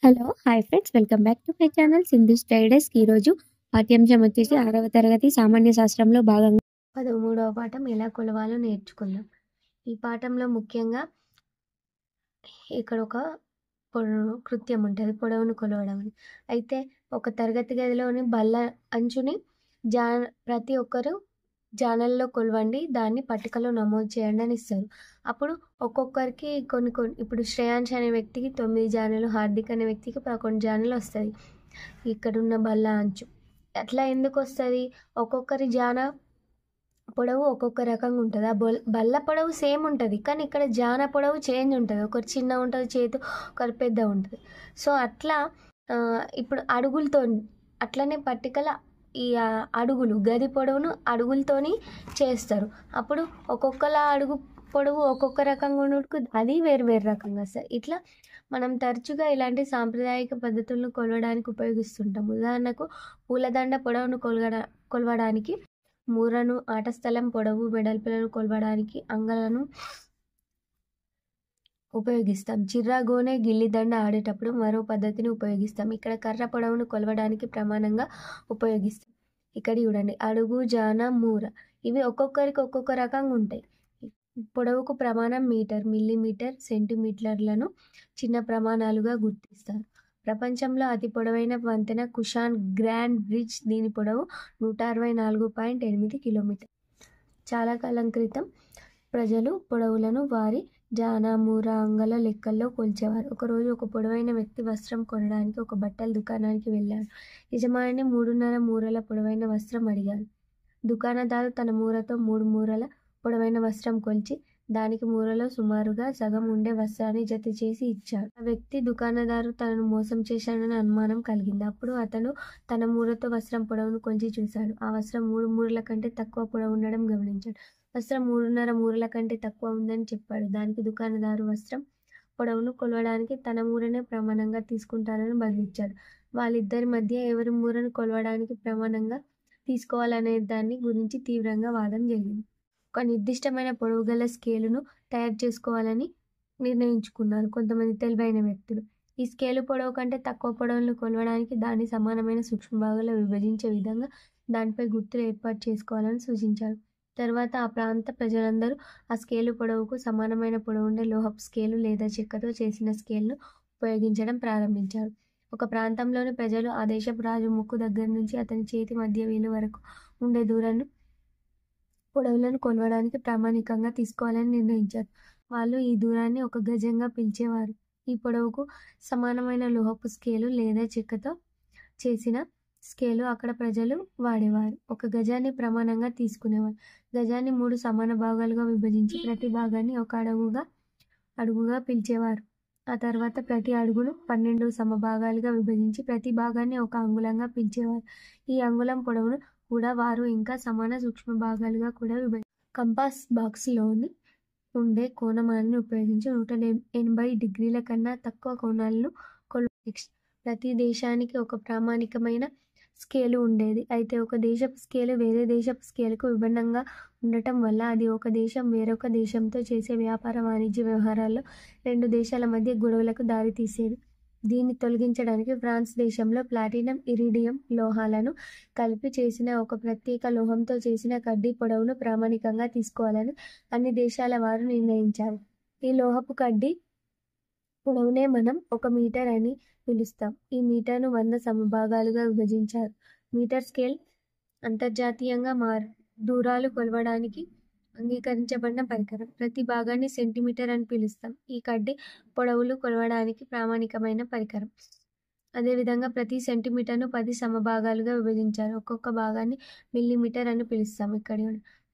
Hello! Hi friends. Welcome back to my channel Sindhu study desk. ఈరోజు పాఠ్యాంశం వచ్చేసి 6వ తరగతి సామాన్య శాస్త్రంలో భాగంగా 13వ పాఠం ఎలా కొలవాలో నేర్చుకుందాం. ఈ పాఠంలో ముఖ్యంగా ఇక్కడ ఒక కృత్యం ఉంటుంది, పొడవును కొలవడం అని. అయితే ఒక తరగతి గదిలోని బల్ల అంచుని ప్రతి ఒక్కరు జానల్లో కొలవండి, దాన్ని పట్టికలో నమోదు చేయండి అని ఇస్తారు. అప్పుడు ఒక్కొక్కరికి కొన్ని ఇప్పుడు శ్రేయాంష్ అనే వ్యక్తికి 9 జానలు, హార్దిక్ అనే వ్యక్తికి 11 జానలు వస్తుంది. ఇక్కడున్న బల్ల అంచు అట్లా ఎందుకు వస్తుంది? ఒక్కొక్కరి జాన పొడవు ఒక్కొక్క రకంగా ఉంటుంది. ఆ బల్ల పొడవు సేమ్ ఉంటుంది, కానీ ఇక్కడ జాన పొడవు చేంజ్ ఉంటుంది. ఒకటి చిన్న ఉంటుంది చేతు, ఒకటి పెద్ద ఉంటుంది. సో అట్లా ఇప్పుడు అడుగులతో అట్లనే పట్టికల ఈ అడుగులు గది పొడవును అడుగులతోని చేస్తారు. అప్పుడు ఒక్కొక్కల అడుగు పొడవు ఒక్కొక్క రకంగా ఉన్నప్పుడు అది వేరు రకంగా వస్తుంది. ఇట్లా మనం తరచుగా ఇలాంటి సాంప్రదాయిక పద్ధతులను కొలవడానికి ఉపయోగిస్తుంటాం. ఉదాహరణకు పూలదండ పొడవును కొలవడానికి మూరను, ఆట స్థలం పొడవు వెడల్పులను కొలవడానికి అంగలను ఉపయోగిస్తాం. చిర్రగోనె గిల్లిదండ ఆడేటప్పుడు మరో పద్ధతిని ఉపయోగిస్తాం. ఇక్కడ కర్ర పొడవును కొలవడానికి ప్రమాణంగా ఉపయోగిస్తాం. ఇక్కడ చూడండి, అడుగు, జాన, మూర ఇవి ఒక్కొక్కరికి ఒక్కొక్క రకంగా ఉంటాయి. పొడవుకు ప్రమాణం మీటర్, మిల్లీమీటర్, సెంటీమీటర్లను చిన్న ప్రమాణాలుగా గుర్తిస్తారు. ప్రపంచంలో అతి పొడవైన వంతెన కుషాన్ గ్రాండ్ బ్రిడ్జ్. దీని పొడవు 164.8 కిలోమీటర్. చాలా కాలం క్రితం ప్రజలు పొడవులను వారి జాన, మూర, అంగల లెక్కల్లో కొలిచేవారు. ఒకరోజు ఒక పొడవైన వ్యక్తి వస్త్రం కొనడానికి ఒక బట్టల దుకాణానికి వెళ్ళాడు. యజమానిని 3.5 మూరల పొడవైన వస్త్రం అడిగాడు. దుకాణదారు తన మూరతో 3 మూరల పొడవైన వస్త్రం కొలిచి దానికి మూరలో సుమారుగా సగం ఉండే వస్త్రాన్ని జత చేసి ఇచ్చాడు. ఆ వ్యక్తి దుకాణదారు తనను మోసం చేశాడని అనుమానం కలిగింది. అప్పుడు అతను తన మూరతో వస్త్రం పొడవును కొలిచి చూశాడు. ఆ వస్త్రం 3 మూరల కంటే తక్కువ పొడవు ఉండడం గమనించాడు. వస్త్రం 3.5 మూరల కంటే తక్కువ ఉందని చెప్పాడు. దానికి దుకాణదారు వస్త్రం పొడవును కొలవడానికి తన మూరనే ప్రమాణంగా తీసుకుంటానని బదులిచ్చాడు. వాళ్ళిద్దరి మధ్య ఎవరి మూరను కొలవడానికి ప్రమాణంగా తీసుకోవాలనే దాన్ని గురించి తీవ్రంగా వాదన జరిగింది. ఒక నిర్దిష్టమైన పొడవు గల స్కేలును తయారు చేసుకోవాలని నిర్ణయించుకున్నారు కొంతమంది తెలివైన వ్యక్తులు. ఈ స్కేలు పొడవు కంటే తక్కువ పొడవులను కొలవడానికి దాన్ని సమానమైన సూక్ష్మభాగాల్లో విభజించే విధంగా దానిపై గుర్తులు ఏర్పాటు చేసుకోవాలని సూచించారు. తర్వాత ఆ ప్రాంత ప్రజలందరూ ఆ స్కేలు పొడవుకు సమానమైన పొడవుండే లోహపు స్కేలు లేదా చెక్కతో చేసిన స్కేల్ను ఉపయోగించడం ప్రారంభించారు. ఒక ప్రాంతంలోని ప్రజలు ఆ దేశపు రాజు ముక్కు దగ్గర నుంచి అతని చేతి మధ్య వేలు వరకు ఉండే దూరాన్ని పొడవులను కొలవడానికి ప్రామాణికంగా తీసుకోవాలని నిర్ణయించారు. వాళ్ళు ఈ దూరాన్ని ఒక గజంగా పిలిచేవారు. ఈ పొడవుకు సమానమైన లోహపు స్కేలు లేదా చెక్కతో చేసిన స్కేలు అక్కడ ప్రజలు వాడేవారు. ఒక గజాన్ని ప్రమాణంగా తీసుకునేవారు. గజాన్ని 3 సమాన భాగాలుగా విభజించి ప్రతి భాగాన్ని ఒక అడుగుగా పిలిచేవారు. ఆ తర్వాత ప్రతి అడుగును 12 సమభాగాలుగా విభజించి ప్రతి భాగాన్ని ఒక అంగుళంగా పిలిచేవారు. ఈ అంగుళం పొడవును కూడా వారు ఇంకా సమాన సూక్ష్మ భాగాలుగా కూడా కంపాస్ బాక్స్లోని ఉండే కోణమానాన్ని ఉపయోగించి 180 డిగ్రీల కన్నా తక్కువ కోణాలను ప్రతి దేశానికి ఒక ప్రామాణికమైన స్కేలు ఉండేది. అయితే ఒక దేశపు స్కేలు వేరే దేశపు స్కేలుకు విభిన్నంగా ఉండటం వల్ల అది ఒక దేశం వేరొక దేశంతో చేసే వ్యాపార వాణిజ్య వ్యవహారాల్లో 2 దేశాల మధ్య గొడవలకు దారితీసేది. దీన్ని తొలగించడానికి ఫ్రాన్స్ దేశంలో ప్లాటినం, ఇరిడియం లోహాలను కలిపి చేసిన ఒక ప్రత్యేక లోహంతో చేసిన కడ్డీ పొడవును ప్రామాణికంగా తీసుకోవాలని అన్ని దేశాల వారు నిర్ణయించారు. ఈ లోహపు కడ్డీ పొడవునే మనం 1 మీటర్ అని పిలుస్తాం. ఈ మీటర్ను 100 సమభాగాలుగా విభజించారు. మీటర్ స్కేల్ అంతర్జాతీయంగా దూరాలు కొలవడానికి అంగీకరించబడిన పరికరం. ప్రతి భాగాన్ని సెంటీమీటర్ అని పిలుస్తాం. ఈ కడ్డీ పొడవులు కొలవడానికి ప్రామాణికమైన పరికరం. అదేవిధంగా ప్రతి సెంటీమీటర్ను 10 సమభాగాలుగా విభజించారు. ఒక్కొక్క భాగాన్ని మిల్లీమీటర్ అని పిలుస్తాం. ఇక్కడ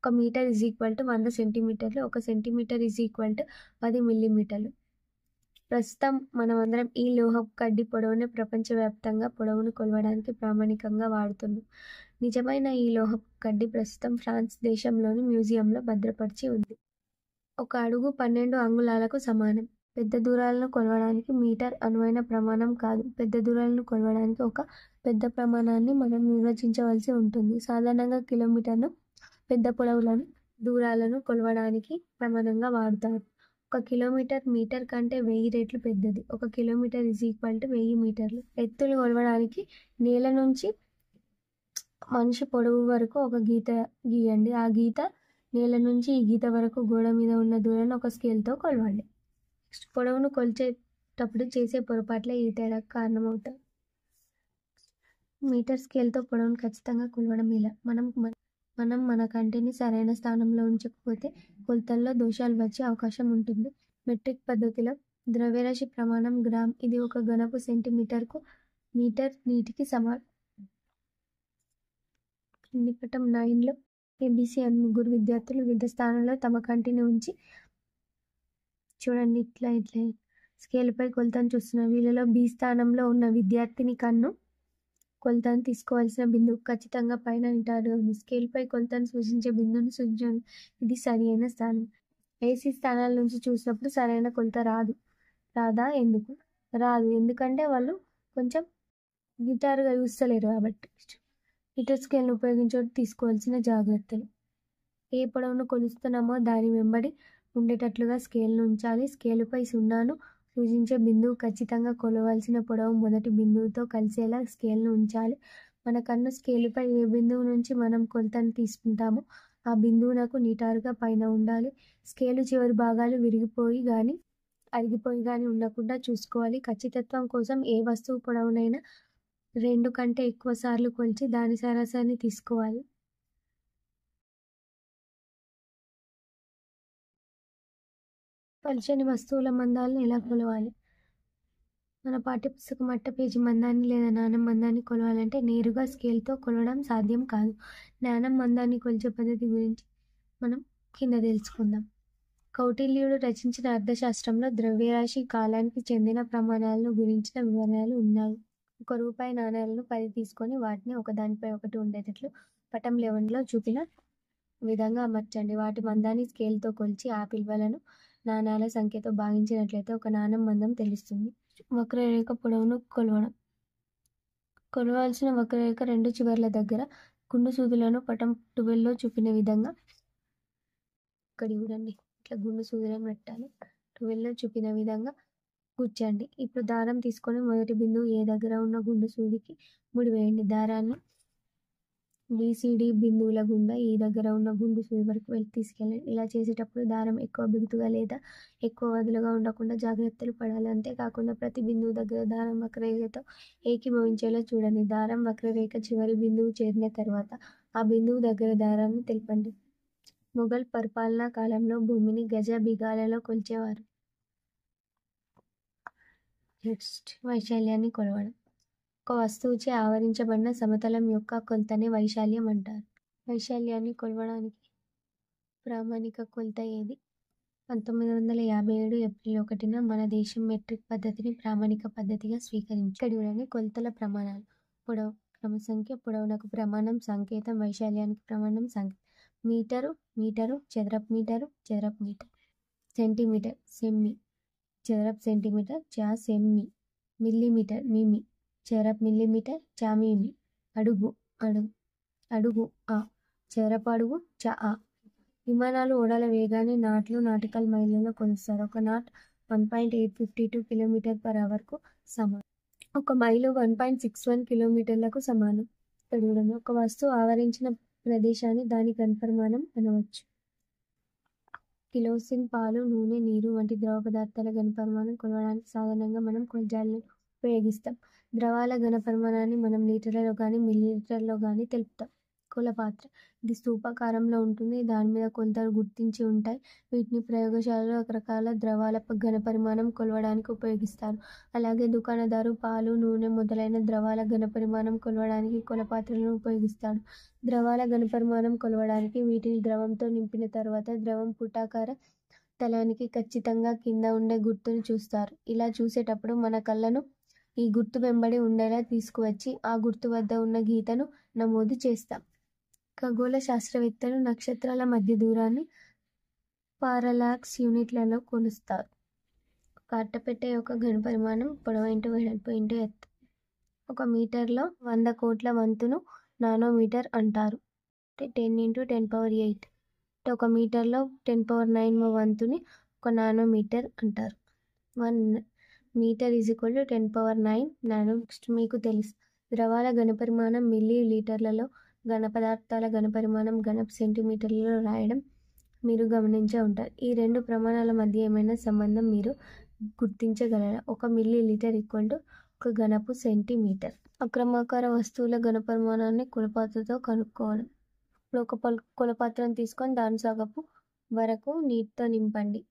1 మీటర్ = 100 సెంటీమీటర్లు, 1 సెంటీమీటర్ = 10 మిల్లీమీటర్లు. ప్రస్తుతం మనమందరం ఈ లోహపు కడ్డీ పొడవునే ప్రపంచవ్యాప్తంగా పొడవును కొలవడానికి ప్రామాణికంగా వాడుతున్నాం. నిజమైన ఈ లోహపు కడ్డీ ప్రస్తుతం ఫ్రాన్స్ దేశంలోని మ్యూజియంలో భద్రపరిచి ఉంది. 1 అడుగు 12 అంగుళాలకు సమానం. పెద్ద దూరాలను కొలవడానికి మీటర్ అనువైన ప్రమాణం కాదు. పెద్ద దూరాలను కొలవడానికి ఒక పెద్ద ప్రమాణాన్ని మనం నిర్వచించవలసి ఉంటుంది. సాధారణంగా కిలోమీటర్ను పెద్ద పొడవులను దూరాలను కొలవడానికి ప్రమాణంగా వాడుతారు. ఒక కిలోమీటర్ మీటర్ కంటే 1000 రెట్లు పెద్దది. 1 కిలోమీటర్ ఈజ్ ఈక్వల్ టు 1000 మీటర్లు. ఎత్తులు కొలవడానికి నేల నుంచి మనిషి పొడవు వరకు ఒక గీత గీయండి. ఆ గీత నేల నుంచి ఈ గీత వరకు గోడ మీద ఉన్న దూరాన్ని ఒక స్కేల్తో కొలవండి. నెక్స్ట్ పొడవును కొలిచేటప్పుడు చేసే పొరపాట్లే ఈ తేడాకు కారణమవుతాయి. మీటర్ స్కేల్తో పొడవును ఖచ్చితంగా కొలవడం ఎలా? మనం మన కంటిని సరైన స్థానంలో ఉంచకపోతే కొలతల్లో దోషాలు వచ్చే అవకాశం ఉంటుంది. మెట్రిక్ పద్ధతిలో ద్రవ్యరాశి ప్రమాణం గ్రామ్. ఇది ఒక ఘనపు సెంటీమీటర్కు మీటర్ నీటికి సమానం. కింది పటం 9లో ఏబీసీ అని ముగ్గురు విద్యార్థులు వివిధ స్థానంలో తమ కంటిని ఉంచి చూడండి ఇట్లా స్కేల్పై కొలతను చూస్తున్నారు. వీళ్ళలో బి స్థానంలో ఉన్న విద్యార్థిని కన్ను కొలతను తీసుకోవాల్సిన బిందువు ఖచ్చితంగా పైన నిటారుగా ఉంది. స్కేల్పై కొలతను సూచించే బిందువును సూచించండి. ఇది సరి అయిన స్థానం. ఏసీ స్థానాల నుంచి చూసినప్పుడు సరైన కొలత రాదా? ఎందుకు రాదు? ఎందుకంటే వాళ్ళు కొంచెం నిటారుగా చూస్తలేరు కాబట్టి. మీటర్ స్కేల్ను ఉపయోగించడం తీసుకోవాల్సిన జాగ్రత్తలు. ఏ పొడవును కొలుస్తున్నామో దాని వెంబడి ఉండేటట్లుగా స్కేల్ను ఉంచాలి. స్కేలుపై సున్నాను సూచించే బిందువు ఖచ్చితంగా కొలవాల్సిన పొడవు మొదటి బిందువుతో కలిసేలా స్కేల్ను ఉంచాలి. మన కన్ను స్కేలుపై ఏ బిందువు నుంచి మనం కొలతను తీసుకుంటామో ఆ బిందువునకు నిటారుగా పైన ఉండాలి. స్కేలు చివరి భాగాలు విరిగిపోయి కానీ అరిగిపోయి కానీ ఉండకుండా చూసుకోవాలి. ఖచ్చితత్వం కోసం ఏ వస్తువు పొడవునైనా 2 కంటే ఎక్కువ సార్లు కొలిచి దాని సరాసరిని తీసుకోవాలి. పలుచని వస్తువుల మందాలను ఎలా కొలవాలి? మన పాఠ్యపుస్తకం అట్ట పేజీ మందాన్ని లేదా నాణెం మందాన్ని కొలవాలంటే నేరుగా స్కేల్తో కొలవడం సాధ్యం కాదు. నాణెం మందాన్ని కొలిచే పద్ధతి గురించి మనం కింద తెలుసుకుందాం. కౌటిల్యుడు రచించిన అర్థశాస్త్రంలో ద్రవ్యరాశి కాలానికి చెందిన ప్రమాణాలను గురించిన వివరణలు ఉన్నాయి. 1 రూపాయి నాణేలను 10 తీసుకొని వాటిని ఒకదానిపై ఒకటి ఉండేటట్లు పటం 11లో చూపిన విధంగా అమర్చండి. వాటి మందాన్ని స్కేల్తో కొలిచి ఆ విలువలను నాణాల సంఖ్యతో భాగించినట్లయితే ఒక నాణెం మందం తెలుస్తుంది. వక్రరేఖ పొడవును కొలవడం. కొలవాల్సిన వక్రరేఖ 2 చివర్ల దగ్గర గుండు సూదులను పటం 12లో చూపిన విధంగా ఇక్కడ చూడండి ఇట్లా గుండు సూదులను పెట్టాలి. 12లో చూపిన విధంగా కూర్చోండి. ఇప్పుడు దారం తీసుకొని మొదటి బిందువు ఏ దగ్గర ఉన్న గుండు సూదికి ముడివేయండి. దారాన్ని BCD బిందువుల గుండా ఈ దగ్గర ఉన్న గుండు సూది వరకు తీసుకెళ్ళండి. ఇలా చేసేటప్పుడు దారం ఎక్కువ బిగుతుగా లేదా ఎక్కువ వదులుగా ఉండకుండా జాగ్రత్తలు పడాలి. అంతేకాకుండా ప్రతి బిందువు దగ్గర దారం వక్రరేఖతో ఏకీభవించేలా చూడండి. దారం వక్రరేఖ చివరి బిందువు చేరిన తర్వాత ఆ బిందువు దగ్గర దారాన్ని తెలపండి. మొఘల్ పరిపాలనా కాలంలో భూమిని గజ బిఘాలలో కొలిచేవారు. నెక్స్ట్ వైశాల్యాన్ని కొలవడం. ఒక వస్తువుచే ఆవరించబడిన సమతలం యొక్క కొలతనే వైశాల్యం అంటారు. వైశాల్యాన్ని కొలవడానికి ప్రామాణిక కొలత ఏది? 1957 ఏప్రిల్ 1న మన దేశం మెట్రిక్ పద్ధతిని ప్రామాణిక పద్ధతిగా స్వీకరించింది. ఇక్కడ చూడండి కొలతల ప్రమాణాలు. పొడవు క్రమ సంఖ్య, పొడవునకు ప్రమాణం సంకేతం, వైశాల్యానికి ప్రమాణం సంకేతం. మీటరు చదరపు మీటరు సెంటీమీటర్ సెమ్మి చదరపు సెంటీమీటర్ చా సెమ్మి. మిల్లీమీటర్ మిమి చదరపు మిల్లీమీటర్ చా మిమి. అడుగు ఆ చదరపు అడుగు చా ఆ. విమానాలు ఓడల వేగాన్ని నాటికల్ మైళ్ళలో కొలుస్తారు. ఒక నాట్ 1.852 km/hకు సమానం. ఒక మైలు 1.61 కిలోమీటర్లకు సమానం. ఇక్కడ చూడండి ఒక వస్తువు ఆవరించిన ప్రదేశాన్ని దాని ఘనపరిమాణం అనవచ్చు. కిరోసిన్, పాలు, నూనె, నీరు వంటి ద్రవ పదార్థాల ఘనపరిమాణం కొలవడానికి సాధారణంగా మనం కొలజాలను ఉపయోగిస్తాం. ద్రవాల ఘనపరిమాణాన్ని మనం లీటర్లలో కానీ మిల్లీలీటర్లో కానీ తెలుపుతాం. కొలపాత్ర ఇది స్థూపాకారంలో ఉంటుంది. దాని మీద కొలతలు గుర్తించి ఉంటాయి. వీటిని ప్రయోగశాలలో రకరకాల ద్రవాల ఘనపరిమాణం కొలవడానికి ఉపయోగిస్తారు. అలాగే దుకాణదారు పాలు, నూనె మొదలైన ద్రవాల ఘనపరిమాణం కొలవడానికి కొలపాత్రలను ఉపయోగిస్తాడు. ద్రవాల ఘనపరిమాణం కొలవడానికి వీటిని ద్రవంతో నింపిన తర్వాత ద్రవం పుటాకార తలానికి ఖచ్చితంగా కింద ఉండే గుర్తును చూస్తారు. ఇలా చూసేటప్పుడు మన కళ్ళను ఈ గుర్తు వెంబడి ఉండేలా తీసుకువచ్చి ఆ గుర్తు వద్ద ఉన్న గీతను నమోదు చేస్తాం. ఖగోళ శాస్త్రవేత్తలు నక్షత్రాల మధ్య దూరాన్ని పారలాక్స్ యూనిట్లలో కొలుస్తారు. ఒక అట్టపెట్టె యొక్క ఘనపరిమాణం పొడవు ఇంటూ వెడల్పు ఇంటూ ఎత్తు. 1 మీటర్లో 100 కోట్ల వంతును నానోమీటర్ అంటారు. 10 × 10⁸. 1 మీటర్లో 10⁹ వంతుని ఒక నానోమీటర్ అంటారు. 1 metre is equal to 10⁹ nano. Next మీకు తెలుసు ద్రవాల ఘనపరిమాణం మిల్లీ లీటర్లలో, ఘన పదార్థాల ఘనపరిమాణం ఘనపు సెంటీమీటర్లలో రాయడం మీరు గమనించే ఉంటారు. ఈ రెండు ప్రమాణాల మధ్య ఏమైనా సంబంధం మీరు గుర్తించగలరా? 1 మిల్లీ లీటర్ ఈక్వల్ టు 1 ఘనపు సెంటీమీటర్. అక్రమాకార వస్తువుల ఘనపరిమాణాన్ని కొలపాత్రతో కనుక్కోవడం. ఇప్పుడు ఒక కొలపాత్రను తీసుకొని దాని సగపు వరకు నీటితో నింపండి.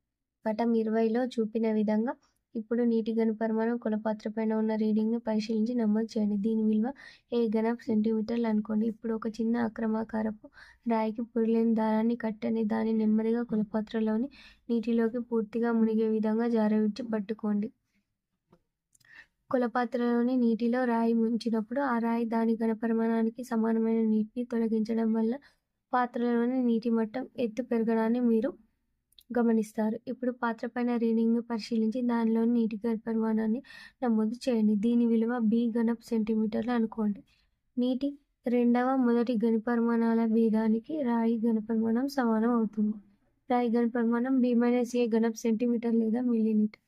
పటం 20లో చూపిన విధంగా ఇప్పుడు నీటి ఘనపరిమాణం కొలపాత్ర పైన ఉన్న రీడింగ్ని పరిశీలించి నమోదు చేయండి. దీని విలువ ఏ ఘనపు సెంటీమీటర్లు అనుకోండి. ఇప్పుడు ఒక చిన్న అక్రమాకారపు రాయికి పురిలేని దారాన్ని కట్టండి. దాన్ని నెమ్మదిగా కొలపాత్రలోని నీటిలోకి పూర్తిగా మునిగే విధంగా జారవిడిచి పట్టుకోండి. కొలపాత్రలోని నీటిలో రాయి ముంచినప్పుడు ఆ రాయి దాని ఘనపరిమాణానికి సమానమైన నీటిని తొలగించడం వల్ల పాత్రలోని నీటి మట్టం ఎత్తు పెరగడాన్ని మీరు గమనిస్తారు. ఇప్పుడు పాత్ర పైన రీడింగ్ను పరిశీలించి దానిలోని నీటి ఘనపరిమాణాన్ని నమోదు చేయండి. దీని విలువ b ఘనపు సెంటీమీటర్లు అనుకోండి. నీటి రెండవ మొదటి ఘనపరిమాణాల భేదానికి రాయి ఘనపరిమాణం సమానం అవుతుంది. రాయి ఘనపరిమాణం b - a ఘనపు సెంటీమీటర్ లేదా మిల్లీలీటర్.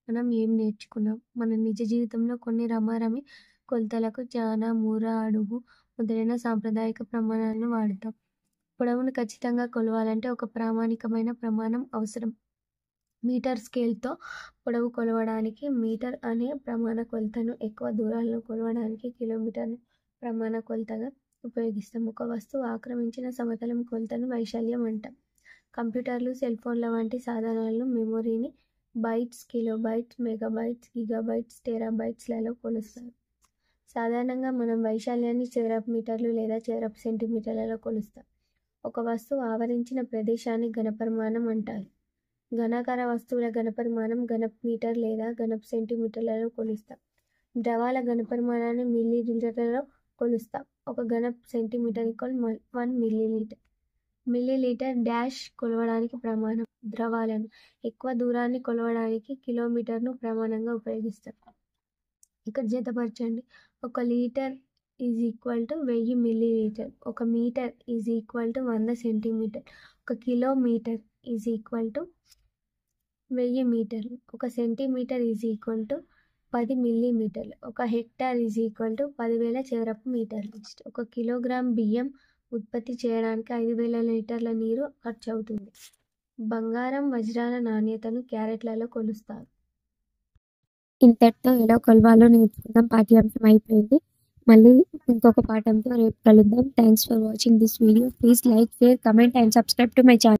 మనం ఏం నేర్చుకున్నాం? మన నిజ జీవితంలో కొన్ని రమారమి కొలతలకు జాన, మూర, అడుగు మొదలైన సాంప్రదాయిక ప్రమాణాలను వాడతాం. పొడవును ఖచ్చితంగా కొలవాలంటే ఒక ప్రామాణికమైన ప్రమాణం అవసరం. మీటర్ స్కేల్తో పొడవు కొలవడానికి మీటర్ అనే ప్రమాణ కొలతను, ఎక్కువ దూరాలను కొలవడానికి కిలోమీటర్ను ప్రమాణ కొలతగా ఉపయోగిస్తాం. ఒక వస్తువు ఆక్రమించిన సమతలం కొలతను వైశాల్యం అంటాం. కంప్యూటర్లు, సెల్ ఫోన్ల వంటి సాధనాలను మెమొరీని బైట్స్, కిలోబైట్స్, మెగాబైట్స్, గిగాబైట్స్, టెరాబైట్స్లలో కొలుస్తారు. సాధారణంగా మనం వైశాల్యాన్ని చదరపు మీటర్లు లేదా చదరపు సెంటీమీటర్లలో కొలుస్తాం. ఒక వస్తువు ఆవరించిన ప్రదేశాన్ని ఘనపరిమాణం అంటారు. ఘనాకార వస్తువుల ఘనపరిమాణం ఘనపు మీటర్ లేదా ఘనపు సెంటీమీటర్లలో కొలుస్తాం. ద్రవాల ఘనపరిమాణాన్ని మిల్లీ లీటర్లలో కొలుస్తాం. 1 ఘనపు centimetre equal 1 millilitre. Millilitre dash కొలవడానికి ప్రమాణం. ద్రవాలను ఎక్కువ దూరాన్ని కొలవడానికి కిలోమీటర్ను ప్రమాణంగా ఉపయోగిస్తాం. ఇక్కడ జతపరచండి. 1 litre is equal to 1000 millilitre. 1 metre is equal to 100 centimetre. 1 kilometre is equal to 1000 మీటర్లు. 1 సెంటీమీటర్ ఈజ్ ఈక్వల్ టు 10 మిల్లీమీటర్లు. 1 హెక్టార్ ఈజ్ ఈక్వల్ టు 10,000 చదరపు మీటర్లు. 1 కిలోగ్రామ్ బియ్యం ఉత్పత్తి చేయడానికి 5,000 లీటర్ల నీరు ఖర్చు అవుతుంది. బంగారం, వజ్రాల నాణ్యతను క్యారెట్లలో కొలుస్తారు. ఇంతటితో ఎలా కొలవాలో నేర్చుకున్నాం. పాఠ్యాంశం అయిపోయింది. మళ్ళీ ఇంకొక పాఠంతో రేపు కలుద్దాం. Thanks for watching this video. Please like, share, comment and subscribe to my channel.